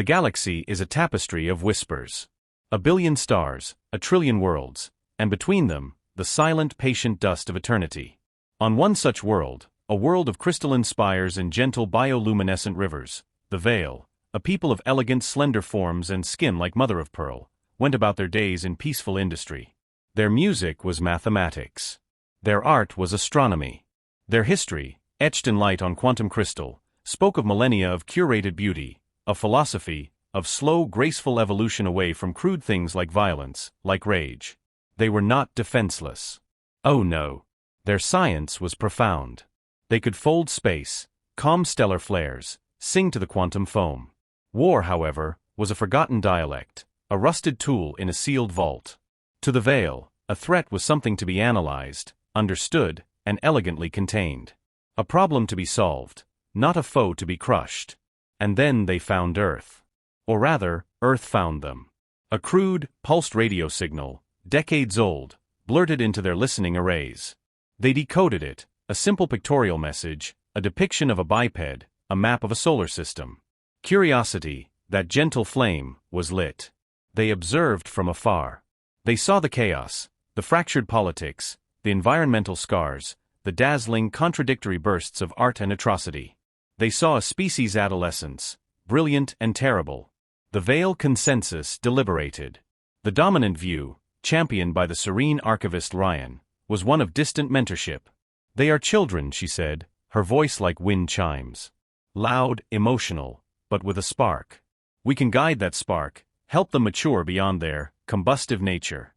The galaxy is a tapestry of whispers. A billion stars, a trillion worlds, and between them, the silent, patient dust of eternity. On one such world, a world of crystalline spires and gentle bioluminescent rivers, the Veil, a people of elegant slender forms and skin like mother-of-pearl, went about their days in peaceful industry. Their music was mathematics. Their art was astronomy. Their history, etched in light on quantum crystal, spoke of millennia of curated beauty, of philosophy, of slow, graceful evolution away from crude things like violence, like rage. They were not defenseless. Oh no. Their science was profound. They could fold space, calm stellar flares, sing to the quantum foam. War, however, was a forgotten dialect, a rusted tool in a sealed vault. To the Veil, a threat was something to be analyzed, understood, and elegantly contained. A problem to be solved, not a foe to be crushed. And then they found Earth. Or rather, Earth found them. A crude, pulsed radio signal, decades old, blurted into their listening arrays. They decoded it, a simple pictorial message, a depiction of a biped, a map of a solar system. Curiosity, that gentle flame, was lit. They observed from afar. They saw the chaos, the fractured politics, the environmental scars, the dazzling, contradictory bursts of art and atrocity. They saw a species' adolescence, brilliant and terrible. The Veil consensus deliberated. The dominant view, championed by the serene archivist Ryan, was one of distant mentorship. They are children, she said, her voice like wind chimes. Loud, emotional, but with a spark. We can guide that spark, help them mature beyond their combustive nature.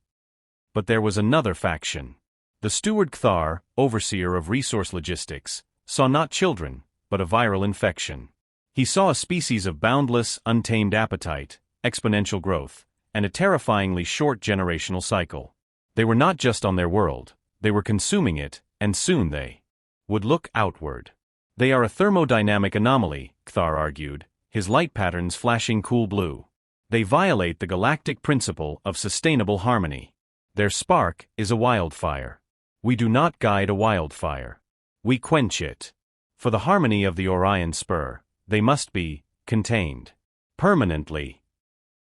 But there was another faction. The steward Kthar, overseer of resource logistics, saw not children, but a viral infection. He saw a species of boundless, untamed appetite, exponential growth, and a terrifyingly short generational cycle. They were not just on their world, they were consuming it, and soon they would look outward. They are a thermodynamic anomaly, Kthar argued, his light patterns flashing cool blue. They violate the galactic principle of sustainable harmony. Their spark is a wildfire. We do not guide a wildfire. We quench it. For the harmony of the Orion spur, they must be contained permanently.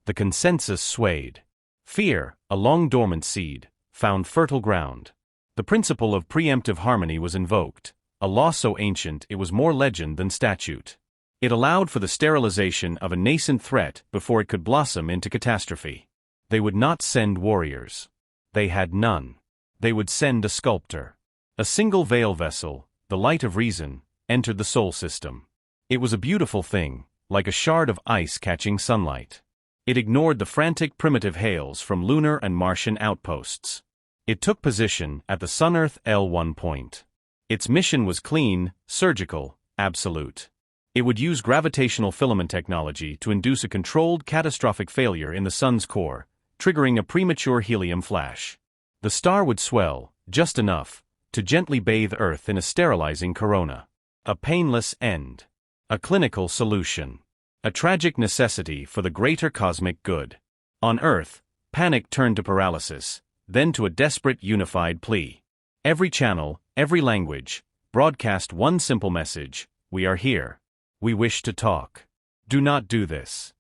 The consensus swayed. Fear, a long-dormant seed, found fertile ground. The principle of preemptive harmony was invoked, a law so ancient it was more legend than statute. It allowed for the sterilization of a nascent threat before it could blossom into catastrophe. They would not send warriors. They had none. They would send a sculptor. A single veil vessel, the light of reason, entered the soul system. It was a beautiful thing, like a shard of ice catching sunlight. It ignored the frantic primitive hails from lunar and Martian outposts. It took position at the Sun-Earth L1 point. Its mission was clean, surgical, absolute. It would use gravitational filament technology to induce a controlled catastrophic failure in the Sun's core, triggering a premature helium flash. The star would swell, just enough, to gently bathe Earth in a sterilizing corona. A painless end. A clinical solution. A tragic necessity for the greater cosmic good. On Earth, panic turned to paralysis, then to a desperate unified plea. Every channel, every language, broadcast one simple message: we are here. We wish to talk. Do not do this.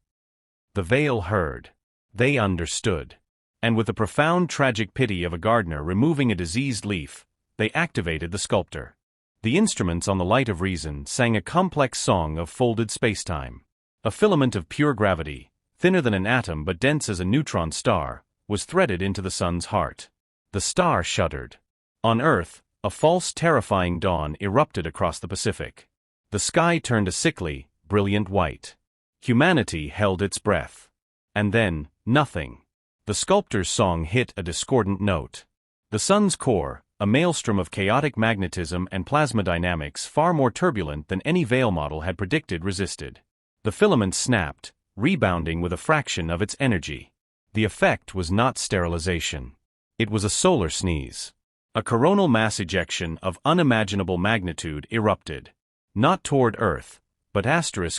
The Veil heard. They understood. And with the profound tragic pity of a gardener removing a diseased leaf, they activated the sculptor. The instruments on the light of reason sang a complex song of folded spacetime. A filament of pure gravity, thinner than an atom but dense as a neutron star, was threaded into the sun's heart. The star shuddered. On Earth, a false, terrifying dawn erupted across the Pacific. The sky turned a sickly, brilliant white. Humanity held its breath. And then, nothing. The sculptor's song hit a discordant note. The sun's core, a maelstrom of chaotic magnetism and plasma dynamics far more turbulent than any Veil model had predicted, resisted. The filament snapped, rebounding with a fraction of its energy. The effect was not sterilization. It was a solar sneeze. A coronal mass ejection of unimaginable magnitude erupted. Not toward Earth, but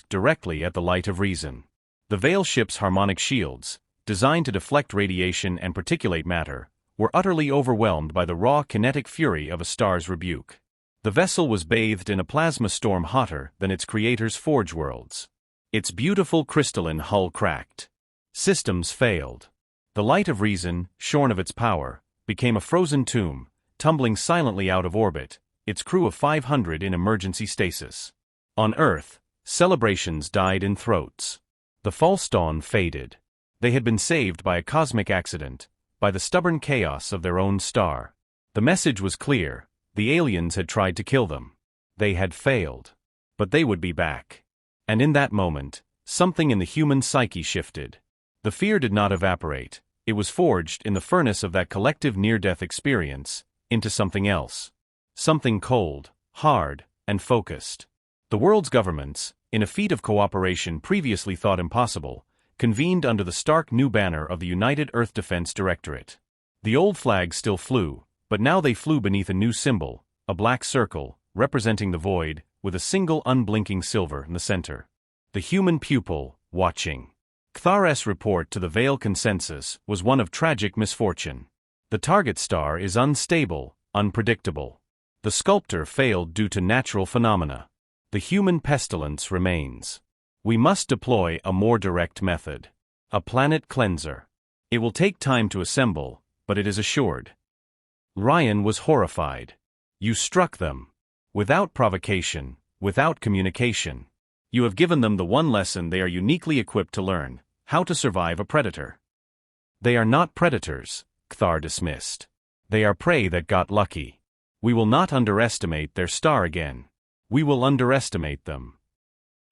directly at the light of reason. The Veil ship's harmonic shields, designed to deflect radiation and particulate matter, were utterly overwhelmed by the raw kinetic fury of a star's rebuke. The vessel was bathed in a plasma storm hotter than its creator's forge worlds. Its beautiful crystalline hull cracked. Systems failed. The light of reason, shorn of its power, became a frozen tomb, tumbling silently out of orbit, its crew of 500 in emergency stasis. On Earth, celebrations died in throats. The false dawn faded. They had been saved by a cosmic accident, by the stubborn chaos of their own star. The message was clear: the aliens had tried to kill them. They had failed. But they would be back. And in that moment, something in the human psyche shifted. The fear did not evaporate. It was forged in the furnace of that collective near-death experience into something else. Something cold, hard, and focused. The world's governments, in a feat of cooperation previously thought impossible, convened under the stark new banner of the United Earth Defense Directorate. The old flags still flew, but now they flew beneath a new symbol, a black circle, representing the void, with a single unblinking silver in the center. The human pupil, watching. Kthar's report to the Veil Consensus was one of tragic misfortune. The target star is unstable, unpredictable. The sculptor failed due to natural phenomena. The human pestilence remains. We must deploy a more direct method. A planet cleanser. It will take time to assemble, but it is assured. Ryan was horrified. You struck them. Without provocation, without communication. You have given them the one lesson they are uniquely equipped to learn: how to survive a predator. They are not predators, Kthar dismissed. They are prey that got lucky. We will not underestimate their star again. We will underestimate them.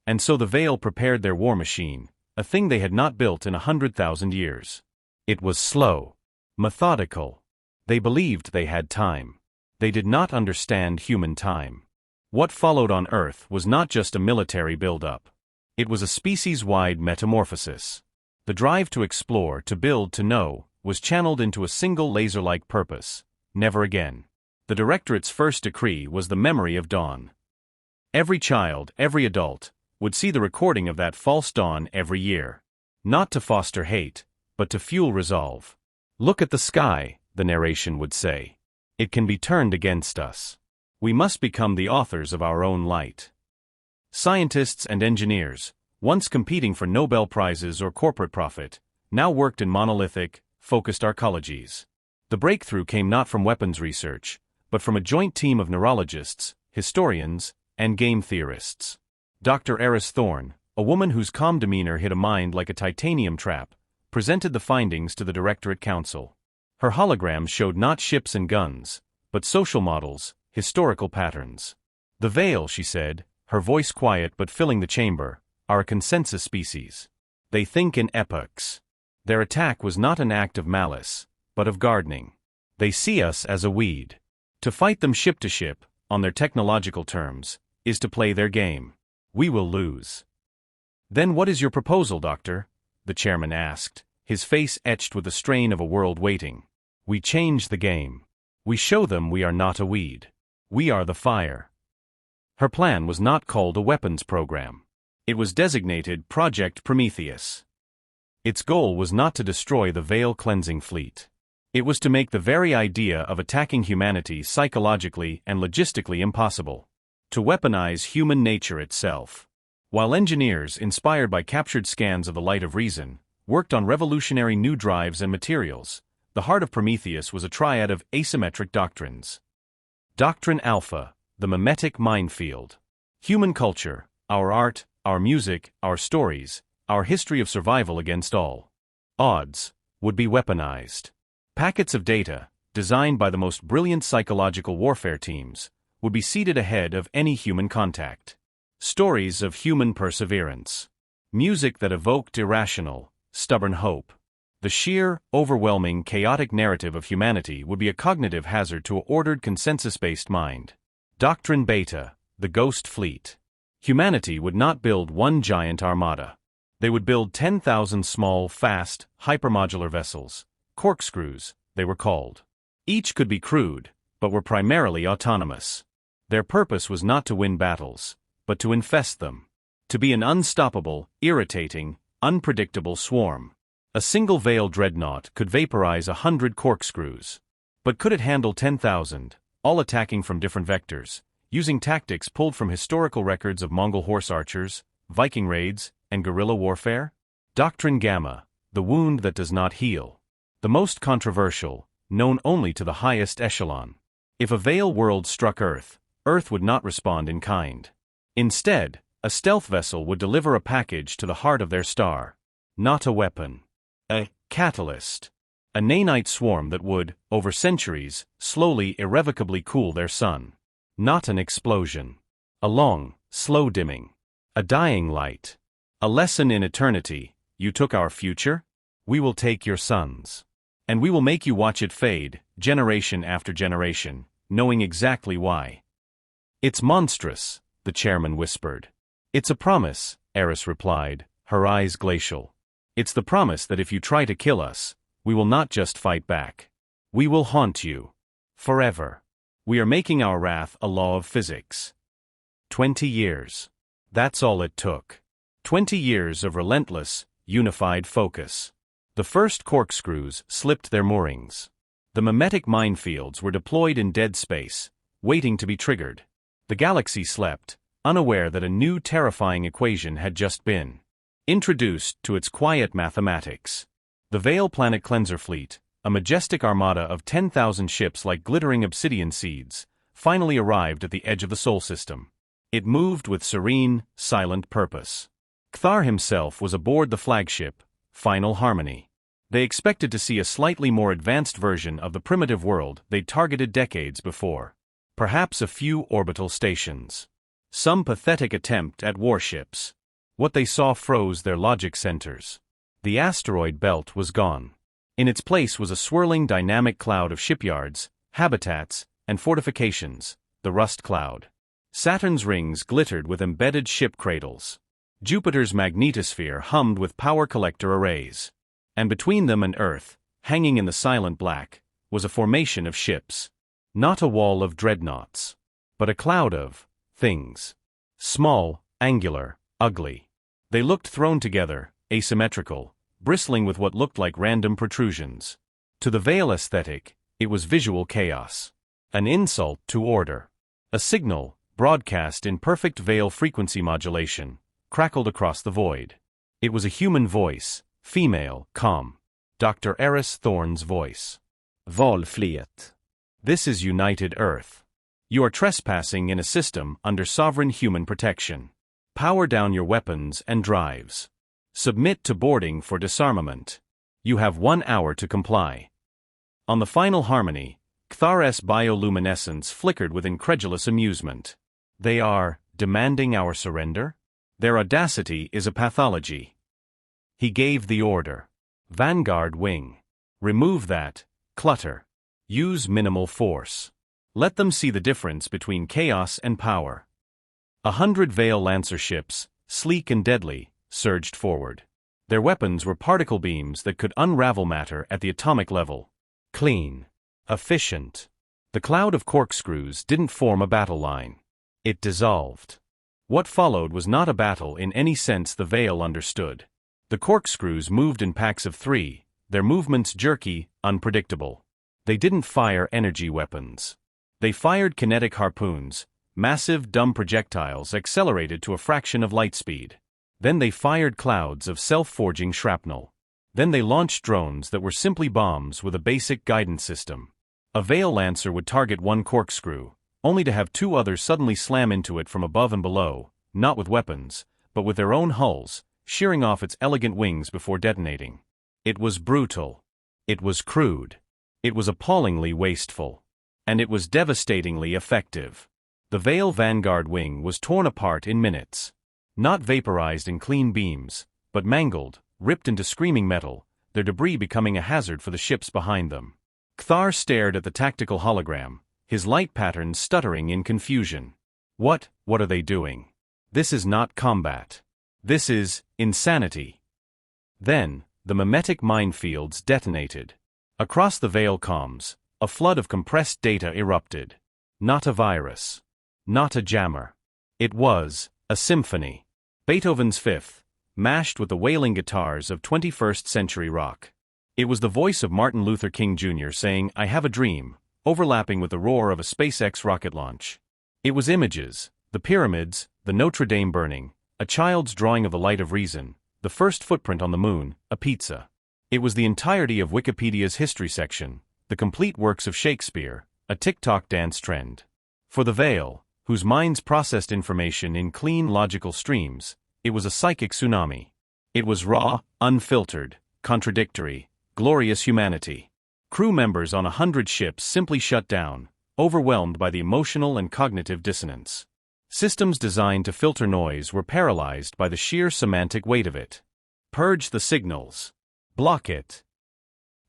And so the Veil prepared their war machine, a thing they had not built in 100,000 years. It was slow, methodical. They believed they had time. They did not understand human time. What followed on Earth was not just a military build-up. It was a species-wide metamorphosis. The drive to explore, to build, to know, was channeled into a single laser-like purpose: never again. The Directorate's first decree was the memory of dawn. Every child, every adult, would see the recording of that false dawn every year. Not to foster hate, but to fuel resolve. Look at the sky, the narration would say. It can be turned against us. We must become the authors of our own light. Scientists and engineers, once competing for Nobel Prizes or corporate profit, now worked in monolithic, focused arcologies. The breakthrough came not from weapons research, but from a joint team of neurologists, historians, and game theorists. Dr. Eris Thorne, a woman whose calm demeanor hid a mind like a titanium trap, presented the findings to the Directorate Council. Her holograms showed not ships and guns, but social models, historical patterns. The Veil, she said, her voice quiet but filling the chamber, are a consensus species. They think in epochs. Their attack was not an act of malice, but of gardening. They see us as a weed. To fight them ship to ship, on their technological terms, is to play their game. We will lose. Then what is your proposal, Doctor? The chairman asked, his face etched with the strain of a world waiting. We change the game. We show them we are not a weed. We are the fire. Her plan was not called a weapons program. It was designated Project Prometheus. Its goal was not to destroy the Veil cleansing fleet. It was to make the very idea of attacking humanity psychologically and logistically impossible. To weaponize human nature itself. While engineers, inspired by captured scans of the light of reason, worked on revolutionary new drives and materials, the heart of Prometheus was a triad of asymmetric doctrines. Doctrine Alpha, the mimetic minefield. Human culture, our art, our music, our stories, our history of survival against all odds, would be weaponized. Packets of data, designed by the most brilliant psychological warfare teams, would be seated ahead of any human contact. Stories of human perseverance. Music that evoked irrational, stubborn hope. The sheer, overwhelming, chaotic narrative of humanity would be a cognitive hazard to an ordered consensus-based mind. Doctrine Beta, the ghost fleet. Humanity would not build one giant armada. They would build 10,000 small, fast, hypermodular vessels. Corkscrews, they were called. Each could be crewed, but were primarily autonomous. Their purpose was not to win battles, but to infest them. To be an unstoppable, irritating, unpredictable swarm. A single Veil dreadnought could vaporize 100 corkscrews. But could it handle 10,000, all attacking from different vectors, using tactics pulled from historical records of Mongol horse archers, Viking raids, and and guerrilla warfare? Doctrine Gamma, the wound that does not heal. The most controversial, known only to the highest echelon. If a Veil world struck Earth, Earth would not respond in kind. Instead, a stealth vessel would deliver a package to the heart of their star. Not a weapon. A catalyst. A nanite swarm that would, over centuries, slowly irrevocably cool their sun. Not an explosion. A long, slow dimming. A dying light. A lesson in eternity. You took our future? We will take your sons. And we will make you watch it fade, generation after generation, knowing exactly why. It's monstrous, the chairman whispered. It's a promise, Eris replied, her eyes glacial. It's the promise that if you try to kill us, we will not just fight back. We will haunt you. Forever. We are making our wrath a law of physics. 20 years. That's all it took. 20 years of relentless, unified focus. The first corkscrews slipped their moorings. The mimetic minefields were deployed in dead space, waiting to be triggered. The galaxy slept, unaware that a new terrifying equation had just been introduced to its quiet mathematics. The Veil Planet Cleanser Fleet, a majestic armada of 10,000 ships like glittering obsidian seeds, finally arrived at the edge of the Sol system. It moved with serene, silent purpose. Kthar himself was aboard the flagship, Final Harmony. They expected to see a slightly more advanced version of the primitive world they'd targeted decades before. Perhaps a few orbital stations. Some pathetic attempt at warships. What they saw froze their logic centers. The asteroid belt was gone. In its place was a swirling dynamic cloud of shipyards, habitats, and fortifications, the Rust Cloud. Saturn's rings glittered with embedded ship cradles. Jupiter's magnetosphere hummed with power collector arrays. And between them and Earth, hanging in the silent black, was a formation of ships. Not a wall of dreadnoughts, but a cloud of things. Small, angular, ugly. They looked thrown together, asymmetrical, bristling with what looked like random protrusions. To the Veil aesthetic, it was visual chaos. An insult to order. A signal, broadcast in perfect Veil frequency modulation, crackled across the void. It was a human voice, female, calm. Dr. Eris Thorne's voice. Valfrihet. This is United Earth. You are trespassing in a system under sovereign human protection. Power down your weapons and drives. Submit to boarding for disarmament. You have 1 hour to comply. On the Final Harmony, Kthar's bioluminescence flickered with incredulous amusement. They are demanding our surrender? Their audacity is a pathology. He gave the order. Vanguard Wing. Remove that clutter. Use minimal force. Let them see the difference between chaos and power. 100 Veil Lancer ships, sleek and deadly, surged forward. Their weapons were particle beams that could unravel matter at the atomic level. Clean. Efficient. The cloud of corkscrews didn't form a battle line. It dissolved. What followed was not a battle in any sense the Veil understood. The corkscrews moved in packs of 3, their movements jerky, unpredictable. They didn't fire energy weapons. They fired kinetic harpoons, massive dumb projectiles accelerated to a fraction of light speed. Then they fired clouds of self-forging shrapnel. Then they launched drones that were simply bombs with a basic guidance system. A Veil Lancer would target one corkscrew, only to have 2 others suddenly slam into it from above and below, not with weapons, but with their own hulls, shearing off its elegant wings before detonating. It was brutal. It was crude. It was appallingly wasteful. And it was devastatingly effective. The Veil Vanguard Wing was torn apart in minutes. Not vaporized in clean beams, but mangled, ripped into screaming metal, their debris becoming a hazard for the ships behind them. Kthar stared at the tactical hologram, his light patterns stuttering in confusion. What are they doing? This is not combat. This is insanity. Then, the mimetic minefields detonated. Across the Veil comms, a flood of compressed data erupted. Not a virus. Not a jammer. It was a symphony. Beethoven's Fifth, mashed with the wailing guitars of 21st century rock. It was the voice of Martin Luther King Jr. saying, "I have a dream," overlapping with the roar of a SpaceX rocket launch. It was images, the pyramids, the Notre Dame burning, a child's drawing of the light of reason, the first footprint on the moon, a pizza. It was the entirety of Wikipedia's history section, the complete works of Shakespeare, a TikTok dance trend. For the Veil, whose minds processed information in clean logical streams, it was a psychic tsunami. It was raw, unfiltered, contradictory, glorious humanity. Crew members on 100 ships simply shut down, overwhelmed by the emotional and cognitive dissonance. Systems designed to filter noise were paralyzed by the sheer semantic weight of it. Purge the signals. Block it.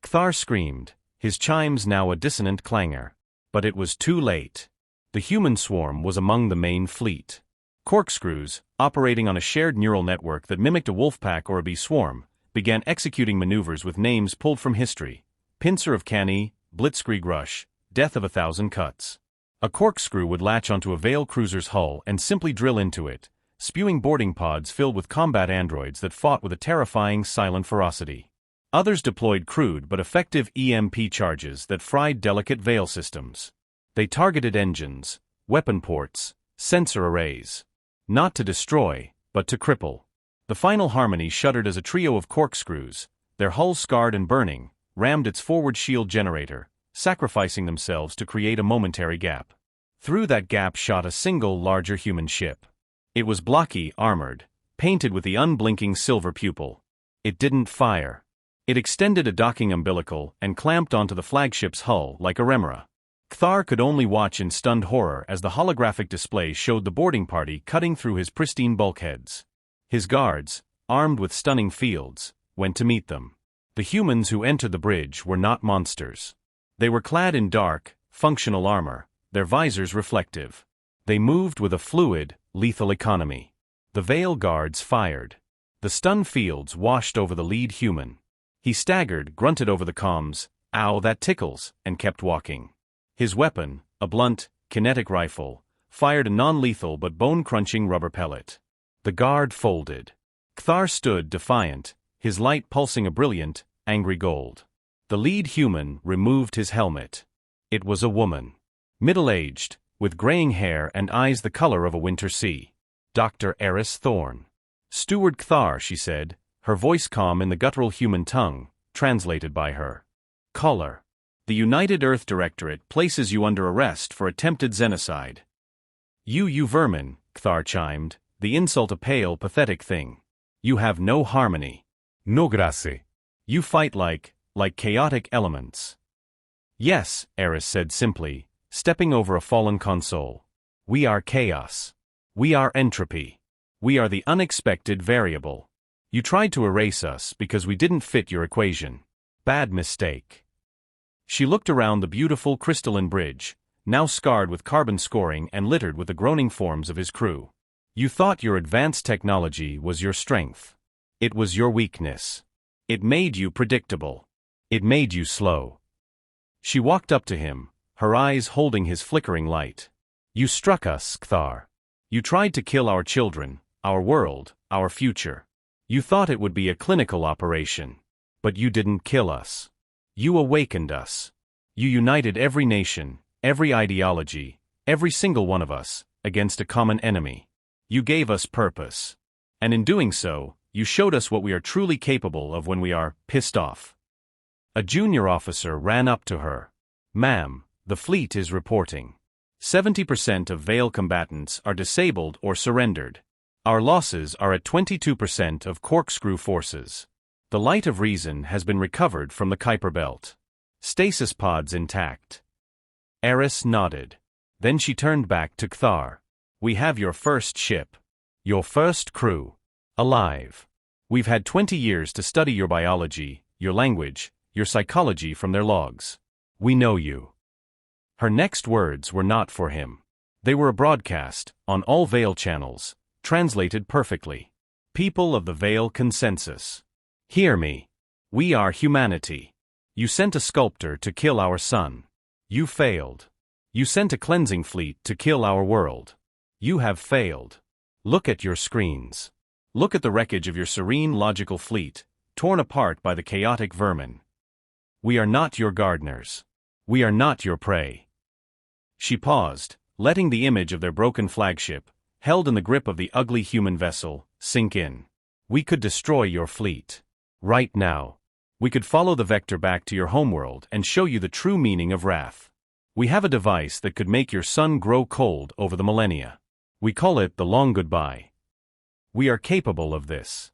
Kthar screamed, his chimes now a dissonant clangor. But it was too late. The human swarm was among the main fleet. Corkscrews, operating on a shared neural network that mimicked a wolfpack or a bee swarm, began executing maneuvers with names pulled from history: Pincer of Canny, Blitzkrieg Rush, Death of 1,000 Cuts. A corkscrew would latch onto a Veil cruiser's hull and simply drill into it, spewing boarding pods filled with combat androids that fought with a terrifying silent ferocity. Others deployed crude but effective EMP charges that fried delicate Veil systems. They targeted engines, weapon ports, sensor arrays. Not to destroy, but to cripple. The final harmony shuddered as a trio of corkscrews, their hulls scarred and burning, rammed its forward shield generator, sacrificing themselves to create a momentary gap. Through that gap shot a single larger human ship. It was blocky, armored, painted with the unblinking silver pupil. It didn't fire. It extended a docking umbilical and clamped onto the flagship's hull like a remora. Kthar could only watch in stunned horror as the holographic display showed the boarding party cutting through his pristine bulkheads. His guards, armed with stunning fields, went to meet them. The humans who entered the bridge were not monsters. They were clad in dark, functional armor, their visors reflective. They moved with a fluid, lethal economy. The Veil guards fired. The stunned fields washed over the lead human. He staggered, grunted over the comms, "Ow, that tickles," and kept walking. His weapon, a blunt, kinetic rifle, fired a non-lethal but bone-crunching rubber pellet. The guard folded. Kthar stood defiant, his light pulsing a brilliant, angry gold. The lead human removed his helmet. It was a woman. Middle-aged, with graying hair and eyes the color of a winter sea. Dr. Eris Thorne. "Steward Kthar," she said, her voice calm in the guttural human tongue, translated by her. "Caller. The United Earth Directorate places you under arrest for attempted xenocide." You vermin," Kthar chimed, the insult a pale, pathetic thing. "You have no harmony. No grace. You fight like chaotic elements." "Yes," Eris said simply, stepping over a fallen console. "We are chaos. We are entropy. We are the unexpected variable. You tried to erase us because we didn't fit your equation. Bad mistake." She looked around the beautiful crystalline bridge, now scarred with carbon scoring and littered with the groaning forms of his crew. "You thought your advanced technology was your strength. It was your weakness. It made you predictable. It made you slow." She walked up to him, her eyes holding his flickering light. "You struck us, Kthar. You tried to kill our children, our world, our future. You thought it would be a clinical operation. But you didn't kill us. You awakened us. You united every nation, every ideology, every single one of us, against a common enemy. You gave us purpose. And in doing so, you showed us what we are truly capable of when we are pissed off." A junior officer ran up to her. "Ma'am, the fleet is reporting. 70% of Veil combatants are disabled or surrendered. Our losses are at 22% of Corkscrew forces. The light of reason has been recovered from the Kuiper Belt. Stasis pods intact." Eris nodded. Then she turned back to Kthar. "We have your first ship. Your first crew. Alive. We've had 20 years to study your biology, your language, your psychology from their logs. We know you." Her next words were not for him. They were a broadcast, on all Veil channels, translated perfectly. "People of the Veil consensus. Hear me. We are humanity. You sent a sculptor to kill our sun. You failed. You sent a cleansing fleet to kill our world. You have failed. Look at your screens. Look at the wreckage of your serene logical fleet, torn apart by the chaotic vermin. We are not your gardeners. We are not your prey." She paused, letting the image of their broken flagship, held in the grip of the ugly human vessel, sink in. We could destroy your fleet. Right now. We could follow the vector back to your homeworld and show you the true meaning of wrath. We have a device that could make your sun grow cold over the millennia. We call it the long goodbye. We are capable of this.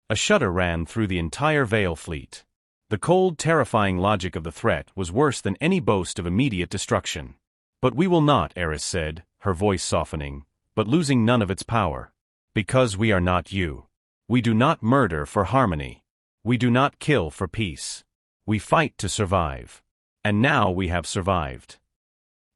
A shudder ran through the entire Veil fleet. The cold, terrifying logic of the threat was worse than any boast of immediate destruction. But we will not, Eris said, her voice softening, but losing none of its power. Because we are not you. We do not murder for harmony. We do not kill for peace. We fight to survive. And now we have survived.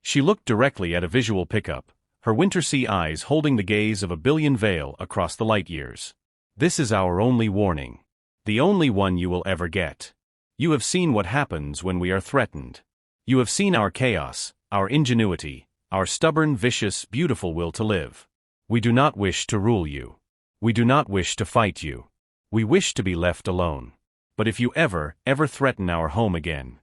She looked directly at a visual pickup, her wintersea eyes holding the gaze of a billion Veil across the light years. This is our only warning. The only one you will ever get. You have seen what happens when we are threatened. You have seen our chaos, our ingenuity, our stubborn, vicious, beautiful will to live. We do not wish to rule you. We do not wish to fight you. We wish to be left alone. But if you ever threaten our home again.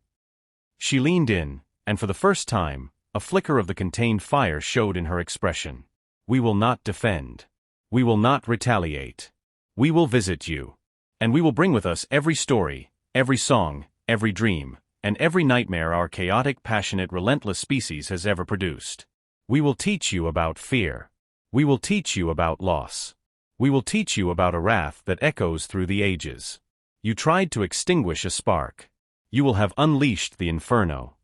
She leaned in, and for the first time, a flicker of the contained fire showed in her expression. We will not defend. We will not retaliate. We will visit you. And we will bring with us every story, every song, every dream, and every nightmare our chaotic, passionate, relentless species has ever produced. We will teach you about fear. We will teach you about loss. We will teach you about a wrath that echoes through the ages. You tried to extinguish a spark. You will have unleashed the inferno.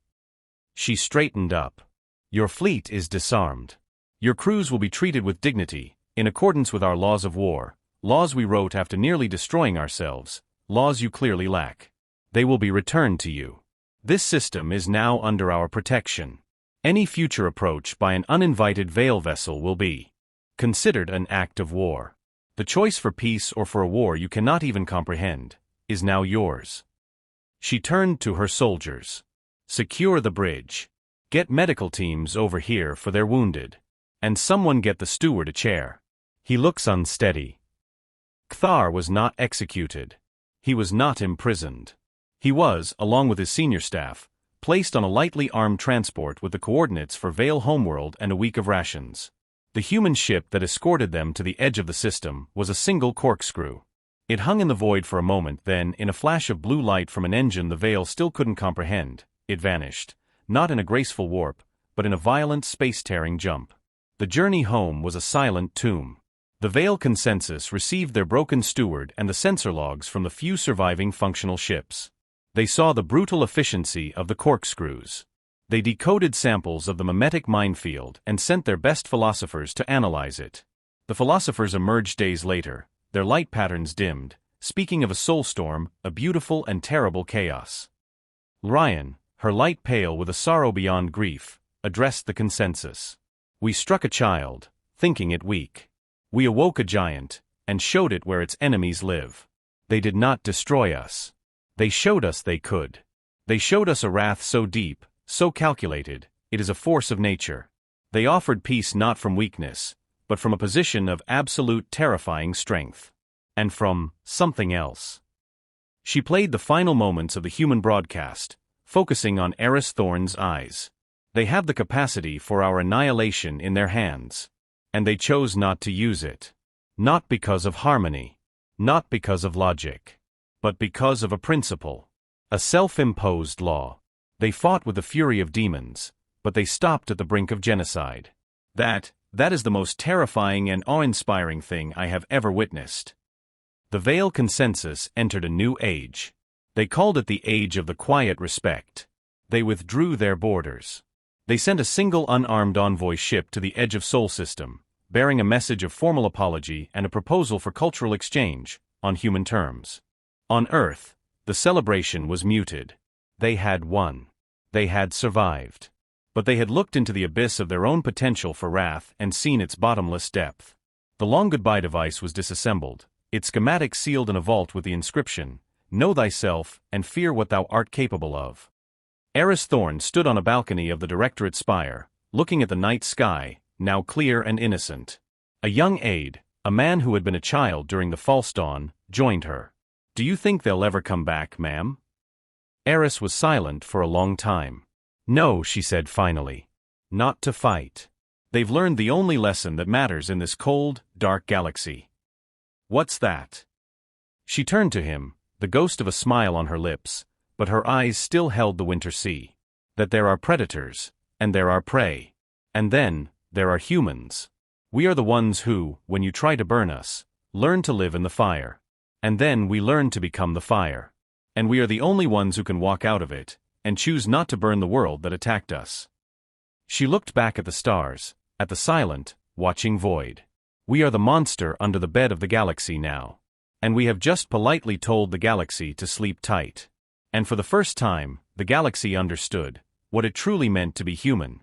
She straightened up. Your fleet is disarmed. Your crews will be treated with dignity, in accordance with our laws of war, laws we wrote after nearly destroying ourselves, laws you clearly lack. They will be returned to you. This system is now under our protection. Any future approach by an uninvited Veil vessel will be considered an act of war. The choice for peace or for a war you cannot even comprehend is now yours. She turned to her soldiers. Secure the bridge. Get medical teams over here for their wounded. And someone get the steward a chair. He looks unsteady. Kthar was not executed. He was not imprisoned. He was, along with his senior staff, placed on a lightly armed transport with the coordinates for Veil homeworld and a week of rations. The human ship that escorted them to the edge of the system was a single corkscrew. It hung in the void for a moment, then, in a flash of blue light from an engine the Veil still couldn't comprehend, it vanished, not in a graceful warp, but in a violent space-tearing jump. The journey home was a silent tomb. The Veil consensus received their broken steward and the sensor logs from the few surviving functional ships. They saw the brutal efficiency of the corkscrews. They decoded samples of the mimetic minefield and sent their best philosophers to analyze it. The philosophers emerged days later, their light patterns dimmed, speaking of a soulstorm, a beautiful and terrible chaos. Ryan, her light pale with a sorrow beyond grief, addressed the consensus. We struck a child, thinking it weak. We awoke a giant, and showed it where its enemies live. They did not destroy us. They showed us they could. They showed us a wrath so deep, so calculated, it is a force of nature. They offered peace not from weakness, but from a position of absolute terrifying strength. And from something else. She played the final moments of the human broadcast, focusing on Eris Thorne's eyes. They have the capacity for our annihilation in their hands. And they chose not to use it. Not because of harmony. Not because of logic. But because of a principle. A self-imposed law. They fought with the fury of demons, but they stopped at the brink of genocide. That is the most terrifying and awe-inspiring thing I have ever witnessed. The Veil consensus entered a new age. They called it the Age of the Quiet Respect. They withdrew their borders. They sent a single unarmed envoy ship to the edge of Sol System, bearing a message of formal apology and a proposal for cultural exchange, on human terms. On Earth, the celebration was muted. They had won. They had survived. But they had looked into the abyss of their own potential for wrath and seen its bottomless depth. The long goodbye device was disassembled, its schematic sealed in a vault with the inscription, "Know thyself and fear what thou art capable of." Eris Thorne stood on a balcony of the Directorate spire, looking at the night sky, now clear and innocent. A young aide, a man who had been a child during the false dawn, joined her. "Do you think they'll ever come back, ma'am?" Eris was silent for a long time. "No," she said finally. "Not to fight. They've learned the only lesson that matters in this cold, dark galaxy. What's that? She turned to him, the ghost of a smile on her lips, but her eyes still held the winter sea. That there are predators, and there are prey. And then, there are humans. We are the ones who, when you try to burn us, learn to live in the fire. And then we learn to become the fire. And we are the only ones who can walk out of it, and choose not to burn the world that attacked us. She looked back at the stars, at the silent, watching void. We are the monster under the bed of the galaxy now. And we have just politely told the galaxy to sleep tight. And for the first time, the galaxy understood what it truly meant to be human.